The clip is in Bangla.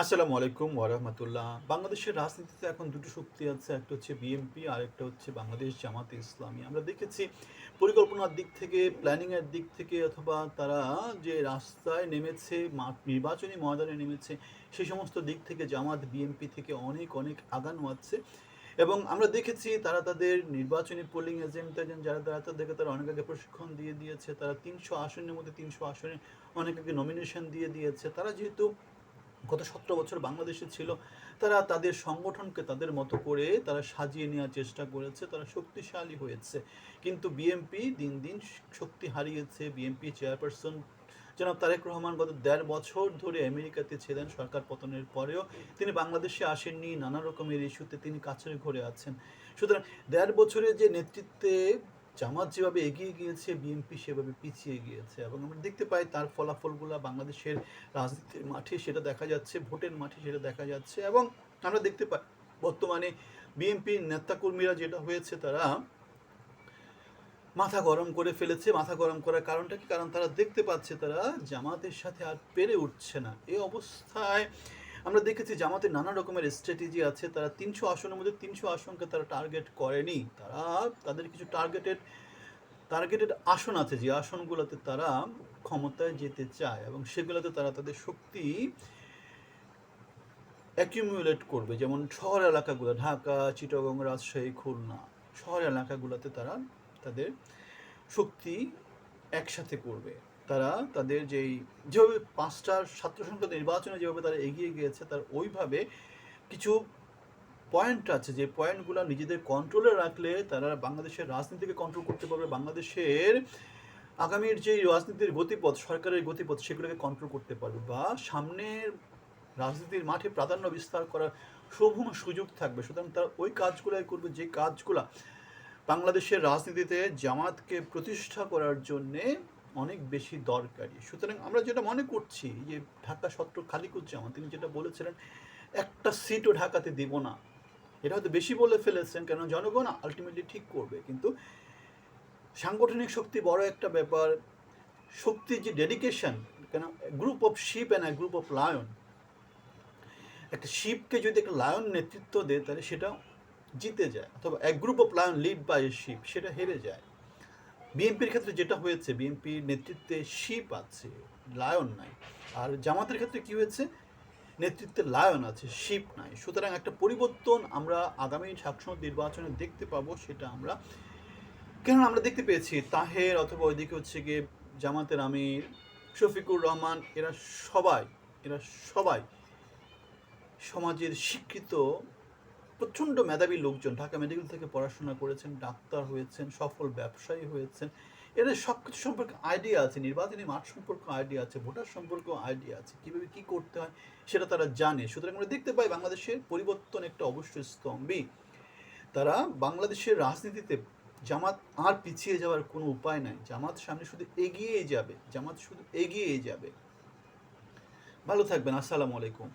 আসসালামু আলাইকুম ওয়ারাহমাতুল্লাহ। বাংলাদেশের রাজনীতিতে এখন দুটো শক্তি আছে। একটা হচ্ছে বিএনপি, আরেকটা হচ্ছে বাংলাদেশ জামাতে ইসলামী। আমরা দেখেছি পরিকল্পনার দিক থেকে, প্ল্যানিংয়ের দিক থেকে অথবা তারা যে রাস্তায় নেমেছে, নির্বাচনী ময়দানে নেমেছে, সেই সমস্ত দিক থেকে জামাত বিএনপি থেকে অনেক, অনেক আগানো আছে। এবং আমরা দেখেছি তারা তাদের নির্বাচনী পোলিং এজেন্ট যারা তাদেরকে তারা অনেক আগে প্রশিক্ষণ দিয়ে দিয়েছে। তারা ৩০০ আসনের মধ্যে ৩০০ আসনে অনেক আগে নমিনেশন দিয়ে দিয়েছে। তারা যেহেতু গত ১৭ বছর বাংলাদেশে ছিল, তারা তাদের সংগঠনকে তাদের মতো করে তারা সাজিয়ে নেওয়ার চেষ্টা করেছে, তারা শক্তিশালী হয়েছে। কিন্তু বিএনপি দিন দিন শক্তি হারিয়েছে। বিএনপি চেয়ারপারসন জনাব তারেক রহমান গত ১.৫ বছর ধরে আমেরিকাতে ছিলেন সরকার পতনের পরেও। তিনি বাংলাদেশে আসেননি, নানা রকমের ইস্যুতে তিনি কাছের ঘরে আছেন। সুতরাং ১.৫ বছরের যে নেতৃত্বে জামাত যেভাবে এগিয়ে গিয়েছে, বিএনপি সেভাবে পিছিয়ে গিয়েছে। এবং আমরা দেখতে পাই তার ফলাফলগুলো বাংলাদেশের রাজনীতির মাঠে সেটা দেখা যাচ্ছে, ভোটের মাঠে সেটা দেখা যাচ্ছে। এবং আমরা দেখতে পাই বর্তমানে বিএনপির নেতাকর্মীরা যেটা হয়েছে, তারা মাথা গরম করে ফেলেছে। মাথা গরম করার কারণটা কি? কারণ তারা দেখতে পাচ্ছে তারা জামাতের সাথে আর পেরে উঠছে না। এই অবস্থায় আমরা দেখেছি জামাতের নানা রকমের স্ট্র্যাটেজি আছে। তারা ৩০০ আসনের মধ্যে ৩০০ আসনকে তারা টার্গেট করেনি। তারা তাদের কিছু টার্গেটেড আসন আছে, যে আসনগুলোতে তারা ক্ষমতায় যেতে চায় এবং সেগুলোতে তারা তাদের শক্তি অ্যাকিউমুলেট করবে। যেমন শহর এলাকাগুলো, ঢাকা, চিটাগং, রাজশাহী, খুলনা, শহর এলাকাগুলোতে তারা তাদের শক্তি একসাথে করবে। তারা তাদের যেভাবে ৫টা ছাত্র সংসদ নির্বাচনে যেভাবে তারা এগিয়ে গিয়েছে, তার ওইভাবে কিছু পয়েন্ট আছে, যে পয়েন্টগুলো নিজেদের কন্ট্রোলে রাখলে তারা বাংলাদেশের রাজনীতিকে কন্ট্রোল করতে পারবে, বাংলাদেশের আগামীর যে রাজনীতির গতিপথ, সরকারের গতিপথ, সেগুলোকে কন্ট্রোল করতে পারবে, বা সামনের রাজনীতির মাঠে প্রাধান্য বিস্তার করার শোভন সুযোগ থাকবে। সুতরাং তারা ওই কাজগুলোই করবে যে কাজগুলো বাংলাদেশের রাজনীতিতে জামাতকে প্রতিষ্ঠা করার জন্যে অনেক বেশি দরকারি। সুতরাং আমরা যেটা মনে করছি যে ঢাকা সত্র খালিকুজ্জামান তিনি যেটা বলেছিলেন, একটা সিটও ঢাকাতে দিব না, এটা হয়তো বেশি বলে ফেলেছেন, কেন জনগণ আলটিমেটলি ঠিক করবে। কিন্তু সাংগঠনিক শক্তি বড় একটা ব্যাপার, শক্তির যে ডেডিকেশন, কেন group of sheep and a group of lion, একটা শিপকে যদি একটা লায়ন নেতৃত্ব দেয় তাহলে সেটা জিতে যায়, অথবা এক group of lion led by a sheep, সেটা হেরে যায়। বিএনপির ক্ষেত্রে যেটা হয়েছে, বিএনপির নেতৃত্বে শিপ আছে, লায়ন নাই। আর জামাতের ক্ষেত্রে কি হয়েছে, নেতৃত্বে লায়ন আছে, শিপ নাই। সুতরাং একটা পরিবর্তন আমরা আগামী সংসদ নির্বাচনে দেখতে পাবো। সেটা আমরা কেননা আমরা দেখতে পেয়েছি তাহের, অথবা ওইদিকে হচ্ছে গিয়ে জামাতের আমির শফিকুর রহমান, এরা সবাই সমাজের শিক্ষিত প্রচণ্ড মেধাবী লোকজন, ঢাকা মেডিকেল থেকে পড়াশোনা করেছেন, ডাক্তার হয়েছেন, সফল ব্যবসায়ী হয়েছেন। এদের সব কিছু সম্পর্কে আইডিয়া আছে, নির্বাচনী মাঠ সম্পর্কে আইডিয়া আছে, ভোটার সম্পর্কেও আইডিয়া আছে, কীভাবে কী করতে হয় সেটা তারা জানে। সুতরাং আমরা দেখতে পাই বাংলাদেশের পরিবর্তন একটা অবশ্যই স্তম্ভী। তারা বাংলাদেশের রাজনীতিতে জামাত আর পিছিয়ে যাওয়ার কোনো উপায় নাই। জামাত সামনে শুধু এগিয়ে যাবে, জামাত শুধু এগিয়ে যাবে। ভালো থাকবেন। আসসালামু আলাইকুম।